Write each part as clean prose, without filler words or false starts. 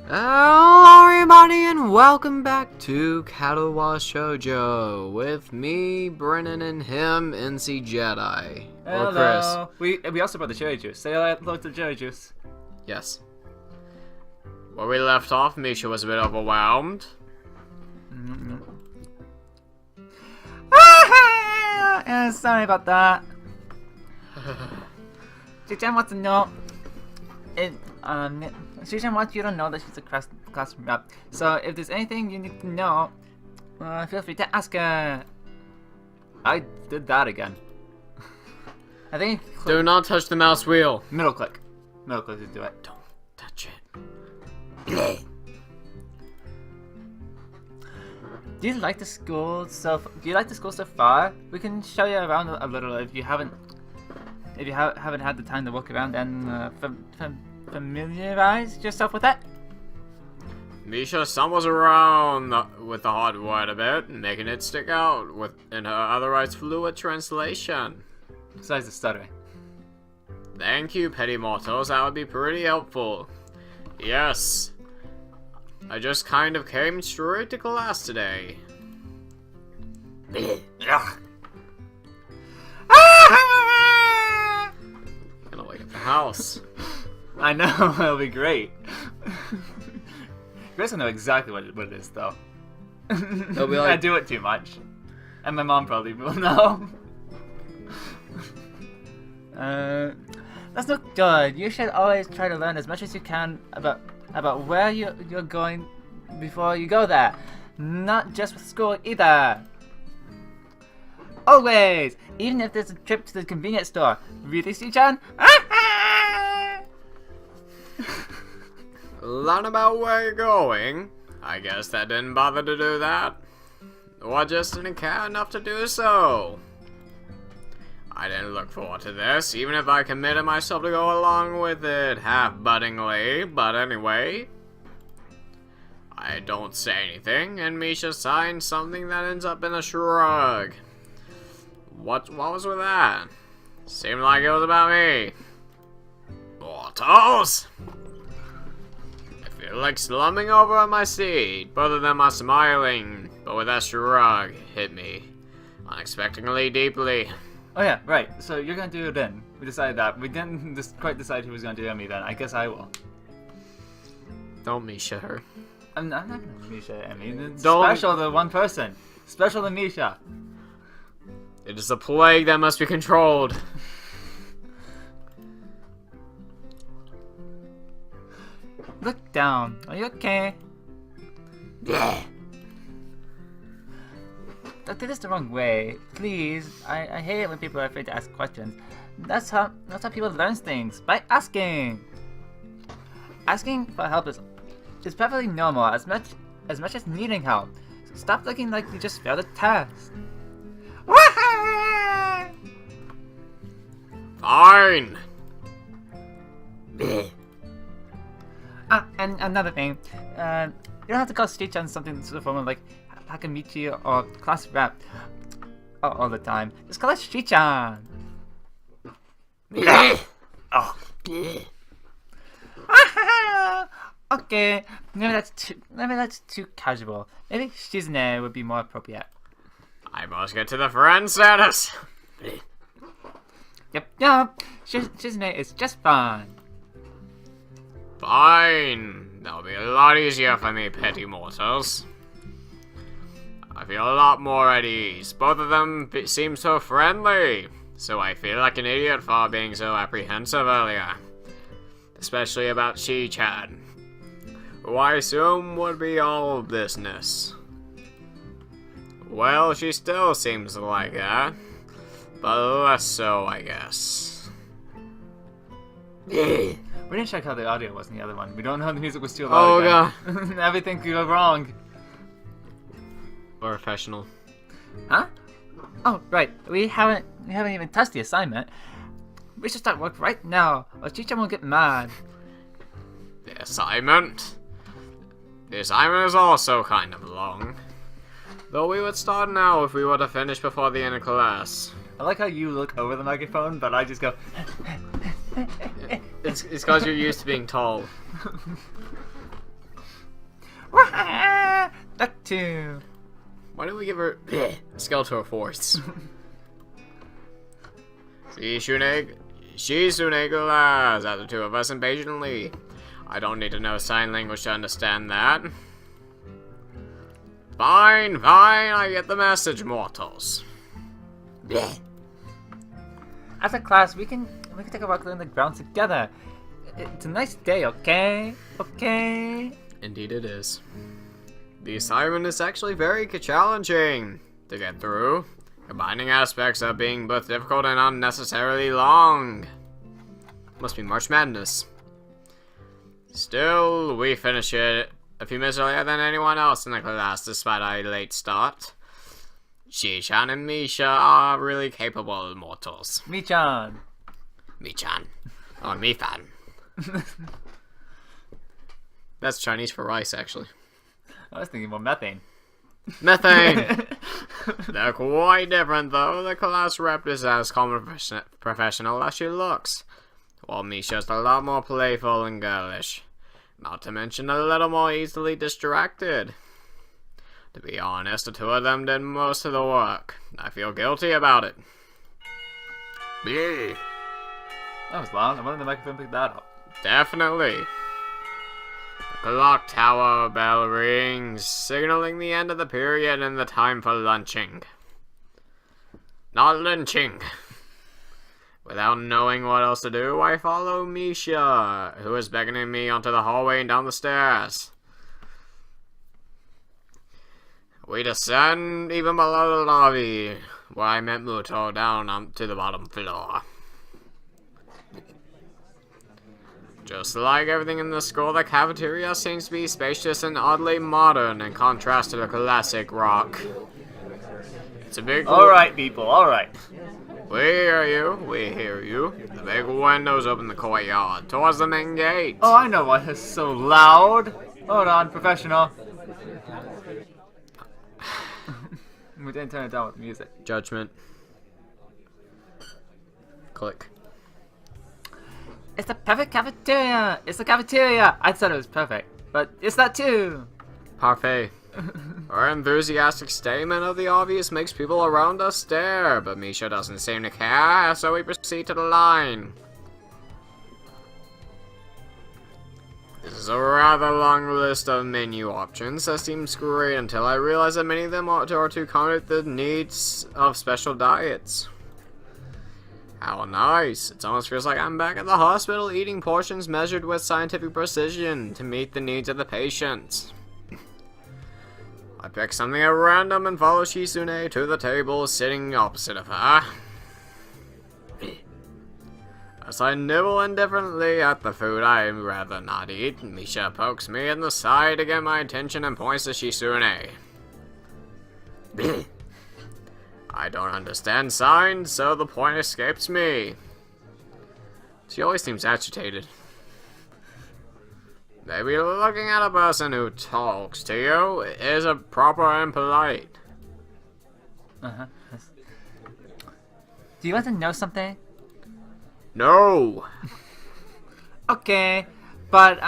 Hello everybody and welcome back to Katawa Shoujo with me, Brennan, and him, Ncjedi. Or Chris. We also brought the cherry juice. Say hello to the cherry juice. Yes. Where we left off, Misha was a bit overwhelmed. Sorry about that. Shichen wants to know. Shichen wants you to know that she's a class rep. So if there's anything you need to know, feel free to ask her. I did that again. I think. Do not touch the mouse wheel. Middle click. Middle click to do it. Don't touch it. Do you like the school so far? We can show you around a little if you haven't had the time to walk around and familiarize yourself with it. Misha stumbles around with the hard word a bit, making it stick out in her otherwise fluid translation. Besides the stuttering. Thank you, petty mortals. That would be pretty helpful. Yes. I just kind of came straight to class today. Gonna wake up the house. I know, it'll be great. Chris will know exactly what it is, though. It'll be like... I do it too much. And my mom probably will know. That's not good. You should always try to learn as much as you can about where you're going before you go there. Not just with school either. Always! Even if there's a trip to the convenience store. Really, Sichan? Learn about where you're going? I guess that didn't bother to do that. Or just didn't care enough to do so. I didn't look forward to this, even if I committed myself to go along with it half-buttingly, but anyway. I don't say anything, and Misha signs something that ends up in a shrug. What was with that? Seemed like it was about me. Mortals! I feel like slumming over on my seat. Both of them are smiling, but with that shrug hit me unexpectedly deeply. Oh yeah, right. So you're gonna do it then. We decided that. We didn't quite decide who was gonna do me then. I guess I will. Don't Misha her. I'm not gonna Misha Emmy. It's Don't. special to one person. Special to Misha. It is a plague that must be controlled. Look down. Are you okay? Yeah. Don't do this the wrong way, please. I hate it when people are afraid to ask questions. That's how people learn things, by asking. Asking for help is perfectly normal, as much as needing help. So stop looking like you just failed a test. Fine. And another thing, you don't have to call Stitch-chan something to the form like Hakamichi or class rep all the time. Just call it Shi-chan. Oh. Okay, maybe that's too casual. Maybe Shizune would be more appropriate. I must get to the friend status. Yep. Shizune is just fine. Fine. That'll be a lot easier for me, petty mortals. I feel a lot more at ease. Both of them seem so friendly. So I feel like an idiot for being so apprehensive earlier. Especially about Shi-chan, who I assume would be all business. Well, she still seems like that. But less so, I guess. We didn't check how the audio was in the other one. We don't know how the music was too Oh loud. god. Everything could go wrong. Professional. Huh? Oh, right. We haven't even touched the assignment. We should start work right now, or teacher won't get mad. The assignment? The assignment is also kind of long. Though we would start now if we were to finish before the end of class. I like how you look over the microphone, but I just go. It's because you're used to being tall. That too. Why don't we give her Skeletor Force? See, Shizune glares at the two of us impatiently. I don't need to know sign language to understand that. Fine, I get the message, mortals. As a class, we can take a walk on the ground together. It's a nice day, okay? Okay? Indeed it is. The assignment is actually very challenging to get through, combining aspects of being both difficult and unnecessarily long. Must be March Madness. Still, we finish it a few minutes earlier than anyone else in the class despite our late start. Shi-chan and Misha are really capable mortals. Mi-chan. Mi-chan. Or Mi-fan. That's Chinese for rice, actually. I was thinking more methane. Methane! They're quite different, though. The class rep is as calm and professional as she looks, while Misha's a lot more playful and girlish. Not to mention a little more easily distracted. To be honest, the two of them did most of the work. I feel guilty about it. Bleh. That was loud. I wonder if the microphone picked that up. Definitely. The clock tower bell rings, signaling the end of the period and the time for lunching. Not lynching. Without knowing what else to do, I follow Misha, who is beckoning me onto the hallway and down the stairs. We descend even below the lobby, where I met Muto down to the bottom floor. Just like everything in the school, the cafeteria seems to be spacious and oddly modern in contrast to the classic rock. It's a big... Alright, people, alright. We hear you. The big windows open the courtyard towards the main gate. Oh, I know why it's so loud. Hold on, professional. We didn't turn it down with music. Judgment. Click. It's the perfect cafeteria! It's the cafeteria! I thought it was perfect, but it's that too! Parfait. Our enthusiastic statement of the obvious makes people around us stare, but Misha doesn't seem to care, so we proceed to the line. This is a rather long list of menu options that seems great until I realize that many of them are to accommodate the needs of special diets. How nice. It almost feels like I'm back at the hospital eating portions measured with scientific precision to meet the needs of the patients. I pick something at random and follow Shizune to the table sitting opposite of her. As I nibble indifferently at the food I'd rather not eat, Misha pokes me in the side to get my attention and points to Shizune. I don't understand signs, so the point escapes me. She always seems agitated. Maybe looking at a person who talks to you is a proper and polite. Uh-huh. Do you want to know something? No! Okay, but,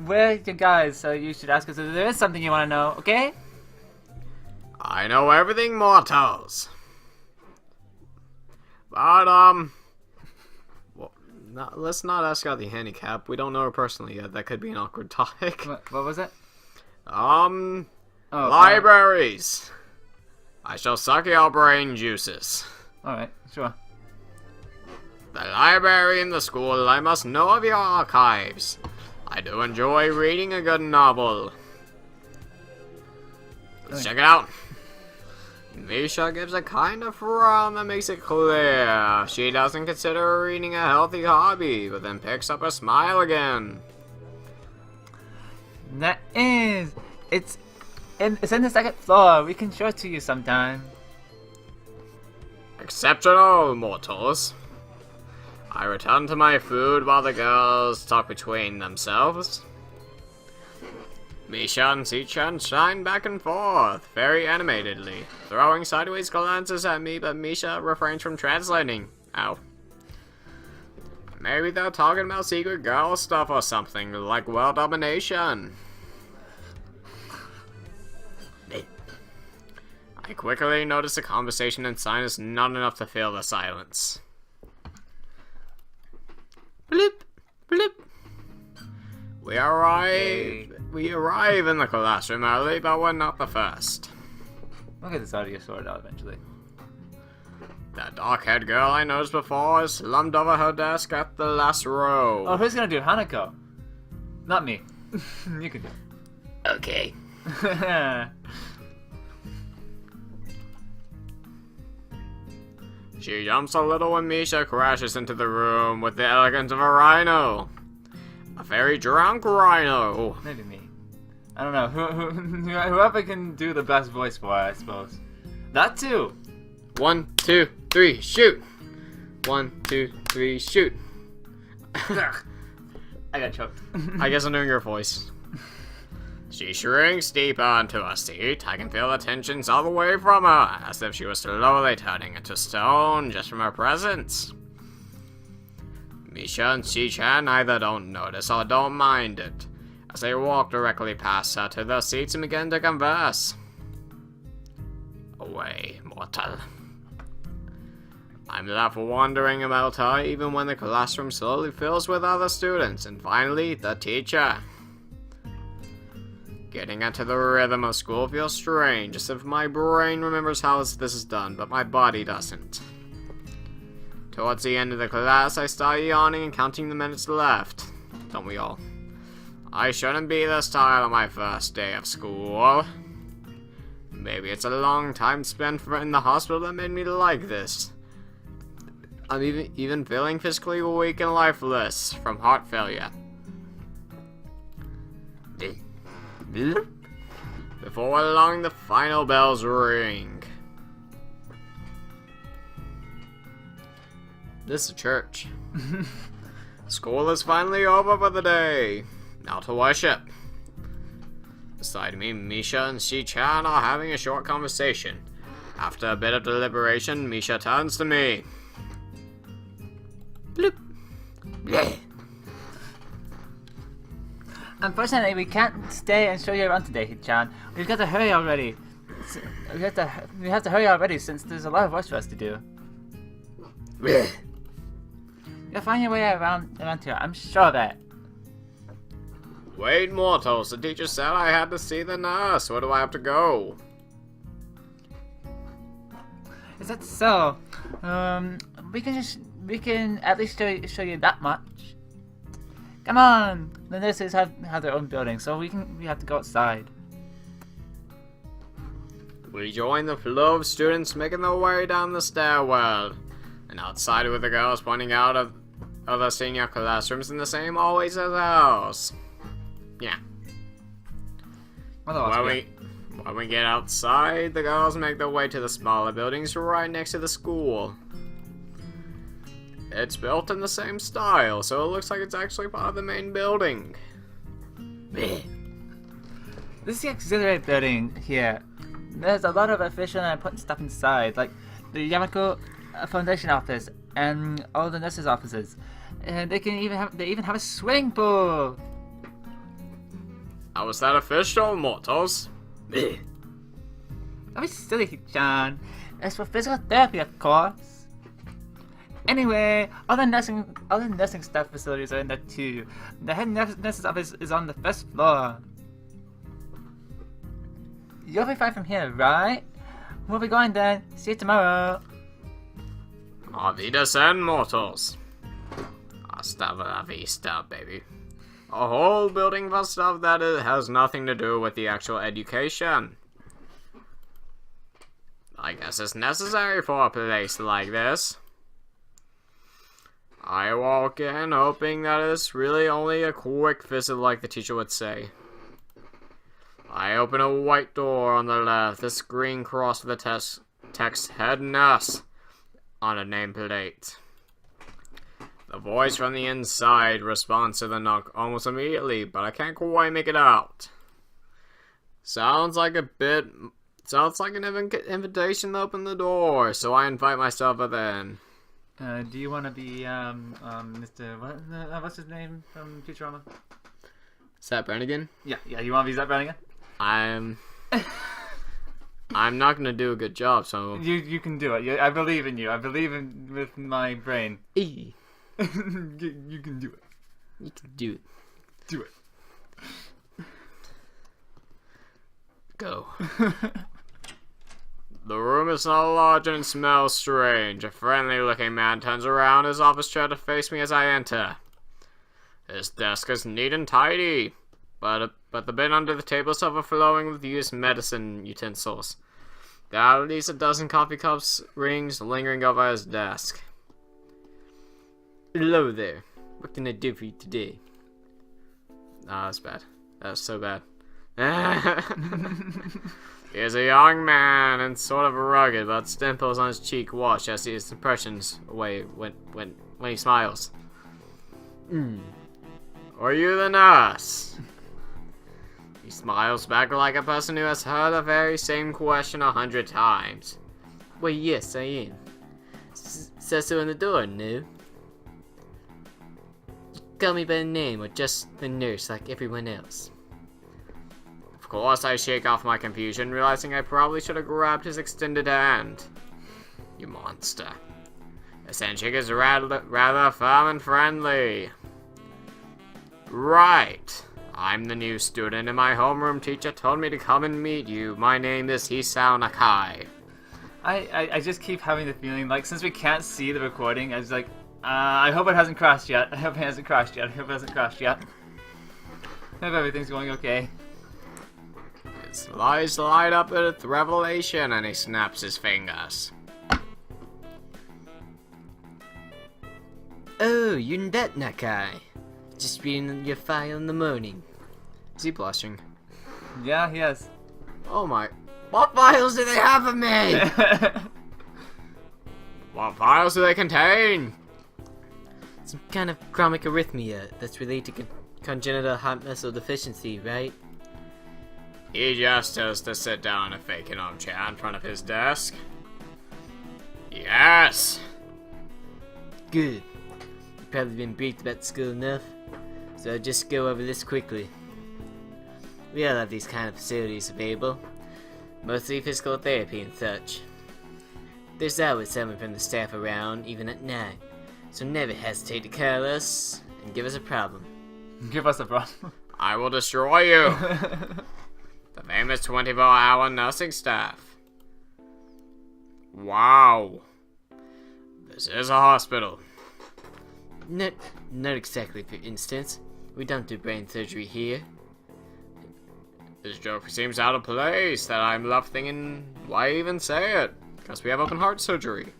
we're your guys, so you should ask us if there is something you want to know, okay? I know everything, mortals. But, well, let's not ask about the handicap. We don't know her personally yet. That could be an awkward topic. What was it? Libraries. I shall suck your brain juices. Alright, sure. The library in the school, I must know of your archives. I do enjoy reading a good novel. Let's check it out. Misha gives a kind of frown that makes it clear she doesn't consider reading a healthy hobby, but then picks up a smile again. That is, it's in the second floor. We can show it to you sometime. Exceptional, mortals. I return to my food while the girls talk between themselves. Misha and Sichan shine back and forth, very animatedly, throwing sideways glances at me, but Misha refrains from translating. Ow. Maybe they're talking about secret girl stuff or something, like world domination. I quickly notice the conversation inside is not enough to fill the silence. Blip, blip. We arrive in the classroom early, but we're not the first. We'll get this audio sorted out eventually. That dark-haired girl I noticed before is slumped over her desk at the last row. Oh, who's gonna do Hanako? Not me. You can do it. Okay. She jumps a little when Misha crashes into the room with the elegance of a rhino. A very drunk rhino. Maybe me. I don't know. Whoever can do the best voice for it, I suppose. That too. 1, 2, 3, shoot. 1, 2, 3, shoot. I got choked. I guess I'm doing your voice. She shrinks deeper into her seat. I can feel the tensions all the way from her, as if she was slowly turning into stone just from her presence. Misha and Chi-chan either don't notice or don't mind it, as they walk directly past her to their seats and begin to converse. Away, mortal. I'm left wondering about her even when the classroom slowly fills with other students, and finally, the teacher. Getting into the rhythm of school feels strange, as if my brain remembers how this is done, but my body doesn't. Towards the end of the class, I start yawning and counting the minutes left. Don't we all? I shouldn't be this tired on my first day of school. Maybe it's a long time spent in the hospital that made me like this. I'm even feeling physically weak and lifeless from heart failure. Before long, the final bells ring. This is a church. School is finally over for the day. Now to worship. Beside me, Misha and Chi-chan are having a short conversation. After a bit of deliberation, Misha turns to me. Bloop. Bleh. Unfortunately, we can't stay and show you around today, Chan. We've got to hurry already. We have to hurry already since there's a lot of work for us to do. Bleh. You'll find your way around here, I'm sure of it. Wait, mortals. The teacher said I had to see the nurse. Where do I have to go? Is that so? We can at least show you that much. Come on! The nurses have their own building, so we have to go outside. We join the flow of students making their way down the stairwell. And outside with the girls pointing out of other senior classrooms in the same hallways as ours. Yeah. When we get outside, the girls make their way to the smaller buildings right next to the school. It's built in the same style, so it looks like it's actually part of the main building. This is the auxiliary building here. There's a lot of official and important stuff inside, like the Yamako Foundation office and all the nurses' offices. And they even have a swimming pool. How is that official, mortals? Don't be silly, John. It's for physical therapy, of course. Anyway, all the nursing staff facilities are in there too. The head nurse's office is on the first floor. You'll be fine from here, right? We'll be going then. See you tomorrow. Auf Wiedersehen, mortals. Hasta la vista, baby. A whole building for stuff that has nothing to do with the actual education. I guess it's necessary for a place like this. I walk in hoping that it's really only a quick visit like the teacher would say. I open a white door on the left, this green cross with the text Head Nurse on a nameplate. The voice from the inside responds to the knock almost immediately, but I can't quite make it out. Sounds like an invitation to open the door, so I invite myself in. Do you want to be, Mr. What's his name from Futurama? Zap Brannigan? Yeah, you want to be Zap Brannigan? I'm I'm not gonna do a good job, so... You can do it. I believe in you. I believe in with my brain. you You can do it. can do it. Do it. Go. The room is not large and it smells strange. A friendly-looking man turns around his office chair to face me as I enter. His desk is neat and tidy, but the bin under the table is overflowing with used medicine utensils. There are at least a dozen coffee cups rings lingering over his desk. Hello there. What can I do for you today? Ah, that's bad. That's so bad. He is a young man and sort of rugged, but dimples on his cheek wash as his impressions away when he smiles. Are you the nurse? He smiles back like a person who has heard the very same question 100 times. Well, yes, I am. Says so on the door, no? Call me by name or just the nurse like everyone else. Of course, I shake off my confusion, realizing I probably should have grabbed his extended hand. You monster. His handshake is rather firm and friendly. Right. I'm the new student, and my homeroom teacher told me to come and meet you. My name is Hisao Nakai. I just keep having the feeling, like, since we can't see the recording, I was like, I hope it hasn't crashed yet. I hope it hasn't crashed yet. I hope it hasn't crashed yet. I hope everything's going okay. His eyes light up with revelation, and he snaps his fingers. Oh, you're that Nakai. Just reading your file in the morning. Is he blushing? Yeah, he is. Oh my... What files do they have of me? What files do they contain? Some kind of chronic arrhythmia that's related to congenital heart muscle deficiency, right? He just has to sit down in a vacant armchair in front of his desk. Yes! Good. You've probably been briefed about school enough, so I'll just go over this quickly. We all have these kind of facilities available, mostly physical therapy and such. There's always someone from the staff around, even at night, so never hesitate to call us and give us a problem. Give us a problem. I will destroy you! The famous 24-hour nursing staff. Wow. This is a hospital. Not exactly, for instance. We don't do brain surgery here. This joke seems out of place, that I'm left thinking, why even say it? Because we have open heart surgery.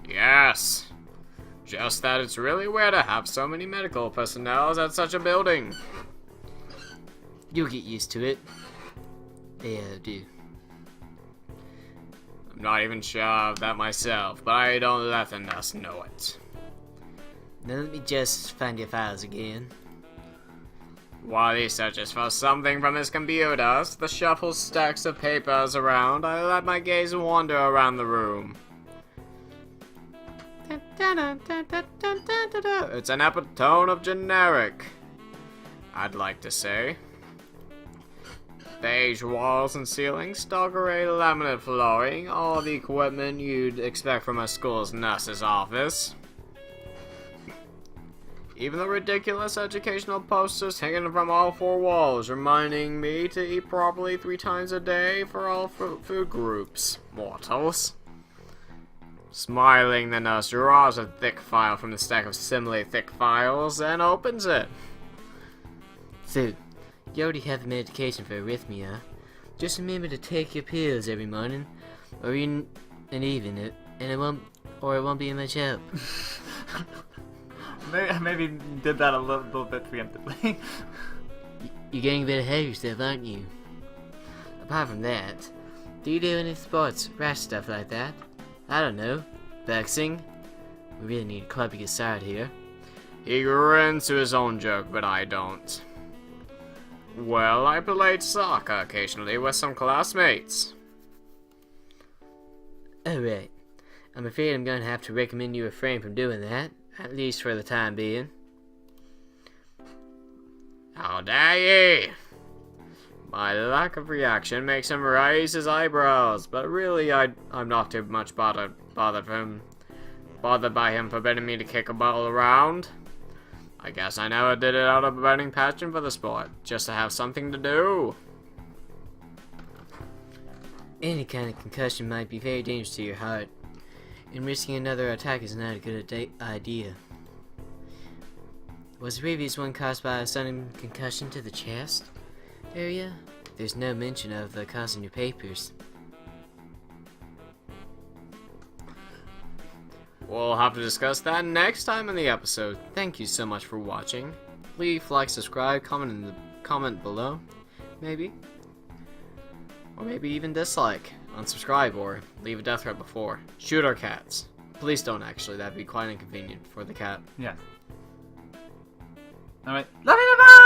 Yes. Just that it's really weird to have so many medical personnel at such a building. You'll get used to it. Yeah, I do. I'm not even sure of that myself, but I don't let the nurse know it. Now let me just find your files again. While he searches for something from his computer, the shuffles stacks of papers around, I let my gaze wander around the room. It's an epitome of generic, I'd like to say. Beige walls and ceilings, dark gray laminate flooring, all the equipment you'd expect from a school's nurse's office. Even the ridiculous educational posters hanging from all four walls, reminding me to eat properly 3 times a day for all food groups. Mortals. Smiling, the nurse draws a thick file from the stack of similarly thick files and opens it. So, you already have medication for arrhythmia. Just remember to take your pills every morning, or even it won't be much help. Maybe did that a little bit preemptively. You're getting a bit ahead of yourself, aren't you? Apart from that, do you do any sports, rash stuff like that? I don't know. Boxing? We really need a club to get started here. He grins to his own joke, but I don't. Well, I played soccer occasionally with some classmates. Alright. I'm afraid I'm going to have to recommend you refrain from doing that, at least for the time being. How dare ye! My lack of reaction makes him raise his eyebrows, but really I'm not too much bothered by him forbidding me to kick a ball around. I guess I never did it out of a burning passion for the sport, just to have something to do. Any kind of concussion might be very dangerous to your heart, and risking another attack is not a good idea. Was the previous one caused by a sudden concussion to the chest area? There's no mention of the cause in your papers. We'll have to discuss that next time in the episode. Thank you so much for watching. Leave, like, subscribe, comment below, maybe. Or maybe even dislike, unsubscribe, or leave a death threat before. Shoot our cats. Please don't actually, that'd be quite inconvenient for the cat. Yes. Alright. Love you, bye!